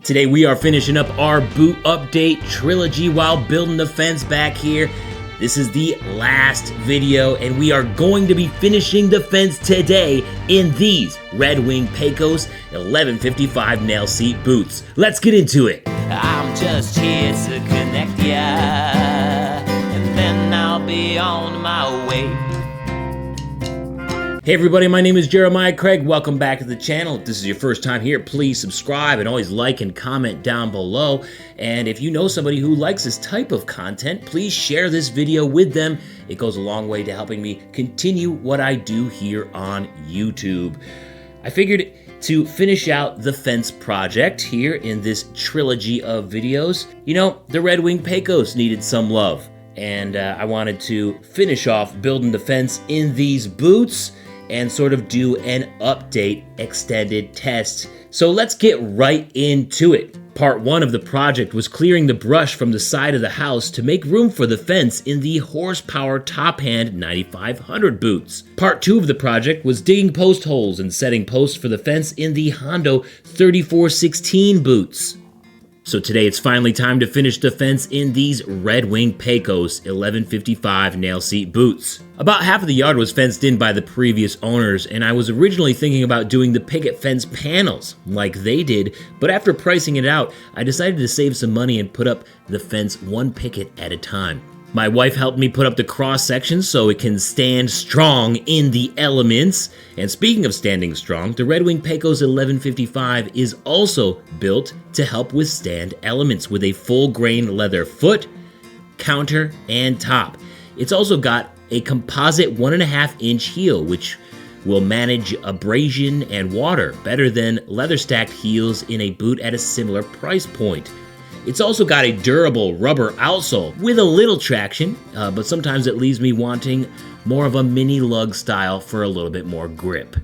Today we are finishing up our boot update trilogy while building the fence back here. This is the last video and we are going to be finishing the fence today in these Red Wing Pecos 1155 Nailseat boots. Let's get into it. I'm just here to connect ya, and then I'll be on my way. Hey everybody, my name is Jeremiah Craig. Welcome back to the channel. If this is your first time here, please subscribe and always like and comment down below. And if you know somebody who likes this type of content, please share this video with them. It goes a long way to helping me continue what I do here on YouTube. I figured to finish out the fence project here in this trilogy of videos, you know, the Red Wing Pecos needed some love. And I wanted to finish off building the fence in these boots and sort of do an update extended test. So let's get right into it. Part 1 of the project was clearing the brush from the side of the house to make room for the fence in the horsepower top hand 9500 boots. Part 2 of the project was digging post holes and setting posts for the fence in the Hondo 3416 boots. So today it's finally time to finish the fence in these Red Wing Pecos 1155 Nailseat boots. About half of the yard was fenced in by the previous owners, and I was originally thinking about doing the picket fence panels like they did, but after pricing it out, I decided to save some money and put up the fence one picket at a time. My wife helped me put up the cross section so it can stand strong in the elements. And speaking of standing strong, the Red Wing Pecos 1155 is also built to help withstand elements with a full grain leather foot, counter, and top. It's also got a composite 1.5-inch heel, which will manage abrasion and water better than leather stacked heels in a boot at a similar price point. It's also got a durable rubber outsole with a little traction, but sometimes it leaves me wanting more of a mini lug style for a little bit more grip.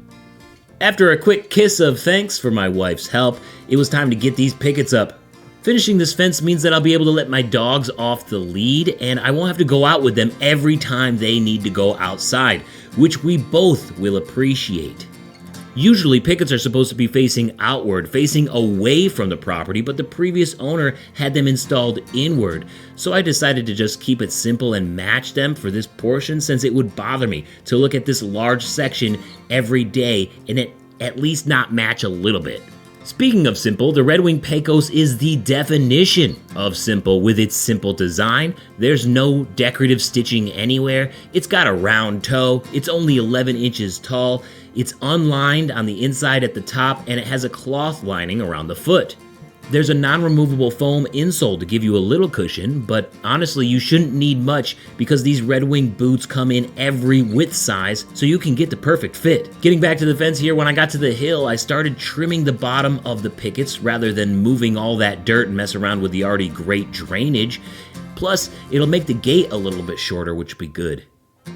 After a quick kiss of thanks for my wife's help, it was time to get these pickets up. Finishing this fence means that I'll be able to let my dogs off the lead and I won't have to go out with them every time they need to go outside, which we both will appreciate. Usually, pickets are supposed to be facing outward, facing away from the property, but the previous owner had them installed inward. So I decided to just keep it simple and match them for this portion since it would bother me to look at this large section every day and at least not match a little bit. Speaking of simple, the Red Wing Pecos is the definition of simple with its simple design. There's no decorative stitching anywhere. It's got a round toe. It's only 11 inches tall. It's unlined on the inside at the top, and it has a cloth lining around the foot. There's a non-removable foam insole to give you a little cushion, but honestly, you shouldn't need much because these Red Wing boots come in every width size, so you can get the perfect fit. Getting back to the fence here, when I got to the hill, I started trimming the bottom of the pickets rather than moving all that dirt and mess around with the already great drainage. Plus, it'll make the gate a little bit shorter, which would be good.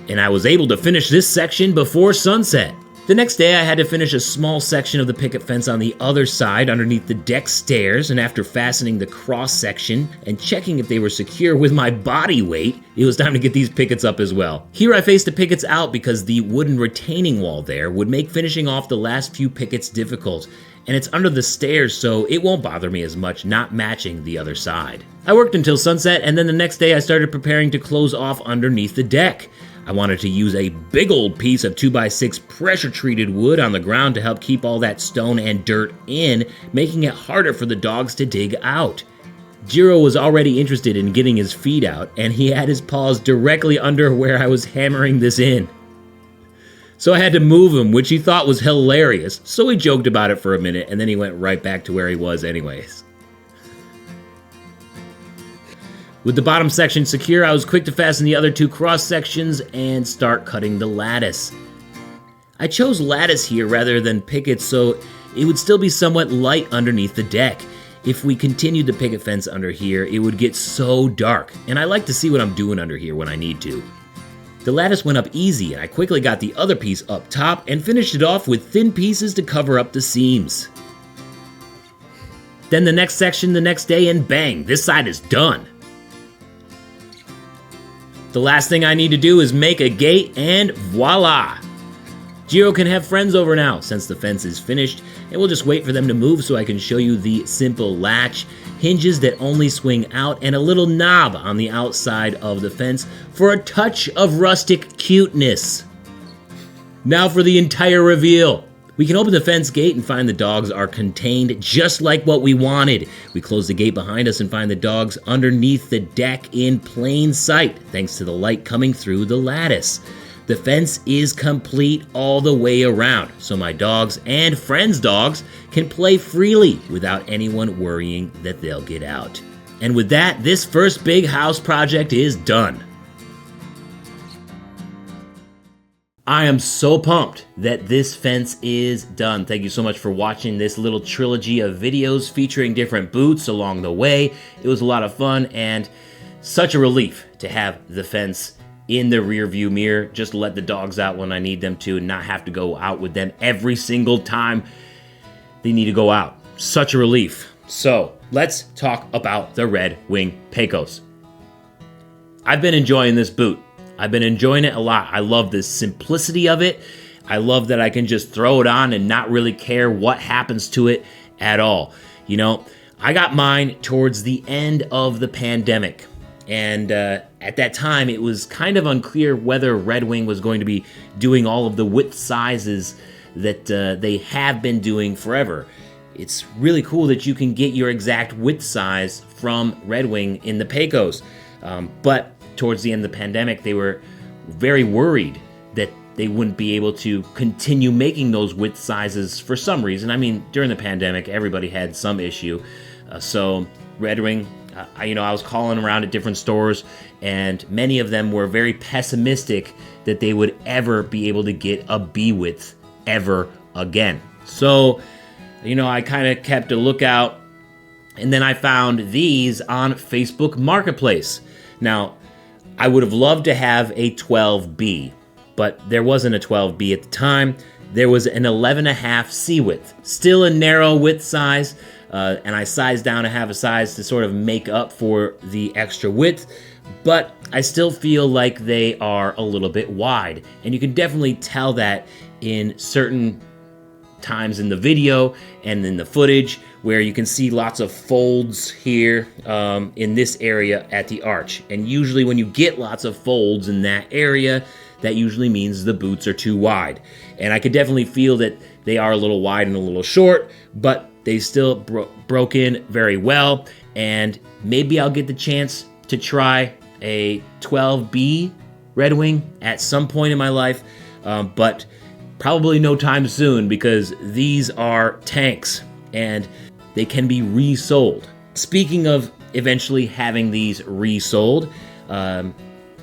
And I was able to finish this section before sunset. The next day, I had to finish a small section of the picket fence on the other side underneath the deck stairs, and after fastening the cross section and checking if they were secure with my body weight, it was time to get these pickets up as well. Here I faced the pickets out because the wooden retaining wall there would make finishing off the last few pickets difficult, and it's under the stairs so it won't bother me as much not matching the other side. I worked until sunset, and then the next day I started preparing to close off underneath the deck. I wanted to use a big old piece of 2x6 pressure-treated wood on the ground to help keep all that stone and dirt in, making it harder for the dogs to dig out. Jiro was already interested in getting his feet out, and he had his paws directly under where I was hammering this in. So I had to move him, which he thought was hilarious, so we joked about it for a minute, and then he went right back to where he was anyways. With the bottom section secure, I was quick to fasten the other two cross sections and start cutting the lattice. I chose lattice here rather than pickets so it would still be somewhat light underneath the deck. If we continued the picket fence under here, it would get so dark, and I like to see what I'm doing under here when I need to. The lattice went up easy, and I quickly got the other piece up top and finished it off with thin pieces to cover up the seams. Then the next section the next day, and bang, this side is done. The last thing I need to do is make a gate, and voila! Jiro can have friends over now since the fence is finished, and we'll just wait for them to move so I can show you the simple latch, hinges that only swing out, and a little knob on the outside of the fence for a touch of rustic cuteness. Now for the entire reveal. We can open the fence gate and find the dogs are contained just like what we wanted. We close the gate behind us and find the dogs underneath the deck in plain sight, thanks to the light coming through the lattice. The fence is complete all the way around, so my dogs and friends' dogs can play freely without anyone worrying that they'll get out. And with that, this first big house project is done. I am so pumped that this fence is done. Thank you so much for watching this little trilogy of videos featuring different boots along the way. It was a lot of fun and such a relief to have the fence in the rear view mirror, just to let the dogs out when I need them to and not have to go out with them every single time they need to go out. Such a relief. So let's talk about the Red Wing Pecos. I've been enjoying this boot. I've been enjoying it a lot. I love the simplicity of it. I love that I can just throw it on and not really care what happens to it at all. You know, I got mine towards the end of the pandemic. And at that time, it was kind of unclear whether Red Wing was going to be doing all of the width sizes that they have been doing forever. It's really cool that you can get your exact width size from Red Wing in the Pecos. But towards the end of the pandemic, they were very worried that they wouldn't be able to continue making those width sizes for some reason. I mean, during the pandemic, everybody had some issue. So Red Wing, I was calling around at different stores, and many of them were very pessimistic that they would ever be able to get a B width ever again. So, I kind of kept a lookout, and then I found these on Facebook Marketplace. Now, I would have loved to have a 12B, but there wasn't a 12B at the time. There was an 11.5 C width, still a narrow width size, and I sized down to have a size to sort of make up for the extra width, but I still feel like they are a little bit wide, and you can definitely tell that in certain times in the video and in the footage where you can see lots of folds here in this area at the arch. And usually when you get lots of folds in that area, that usually means the boots are too wide. And I could definitely feel that they are a little wide and a little short, but they still broke in very well. And maybe I'll get the chance to try a 12B Red Wing at some point in my life, but probably no time soon, because these are tanks and they can be resold. Speaking of eventually having these resold, the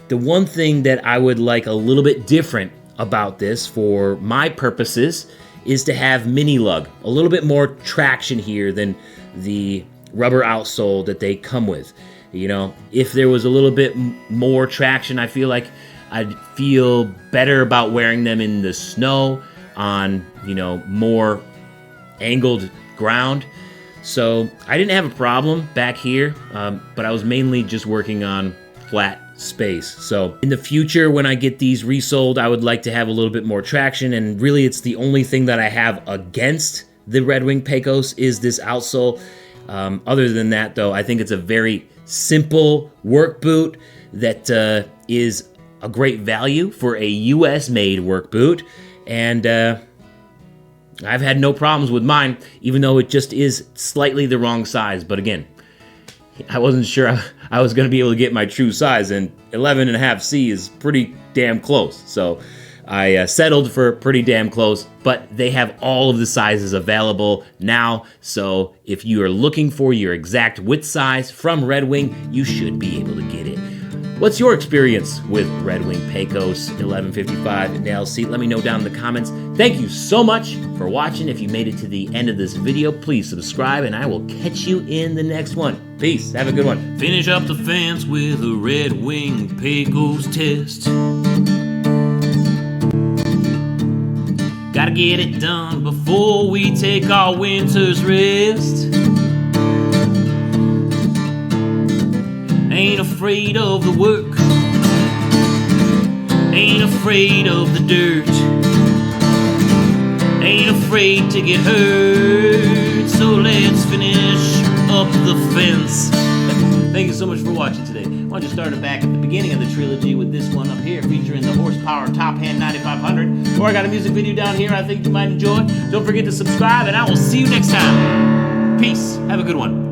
one thing that I would like a little bit different about this for my purposes is to have mini lug, a little bit more traction here than the rubber outsole that they come with. If there was a little bit more traction, I feel like I'd feel better about wearing them in the snow on, more angled ground. So I didn't have a problem back here, but I was mainly just working on flat space. So in the future, when I get these resold, I would like to have a little bit more traction, and really it's the only thing that I have against the Red Wing Pecos is this outsole. Other than that, though, I think it's a very simple work boot that is a great value for a US-made work boot, and I've had no problems with mine, even though it just is slightly the wrong size. But again, I wasn't sure I was going to be able to get my true size, and 11.5 C is pretty damn close. So I settled for pretty damn close, but they have all of the sizes available now. So if you are looking for your exact width size from Red Wing, you should be able to get it. What's your experience with Red Wing Pecos 1155 Nailseat? Let me know down in the comments. Thank you so much for watching. If you made it to the end of this video, please subscribe, and I will catch you in the next one. Peace. Have a good one. Finish up the fence with a Red Wing Pecos test. Gotta get it done before we take our winter's rest. Ain't afraid of the work, ain't afraid of the dirt. ain't afraid to get hurt. So let's finish up the fence. Thank you so much for watching today. Why don't you start it back at the beginning of the trilogy with this one up here featuring the horsepower top hand 9500. Or I got a music video down here I think you might enjoy. Don't forget to subscribe, and I will see you next time. Peace. Have a good one.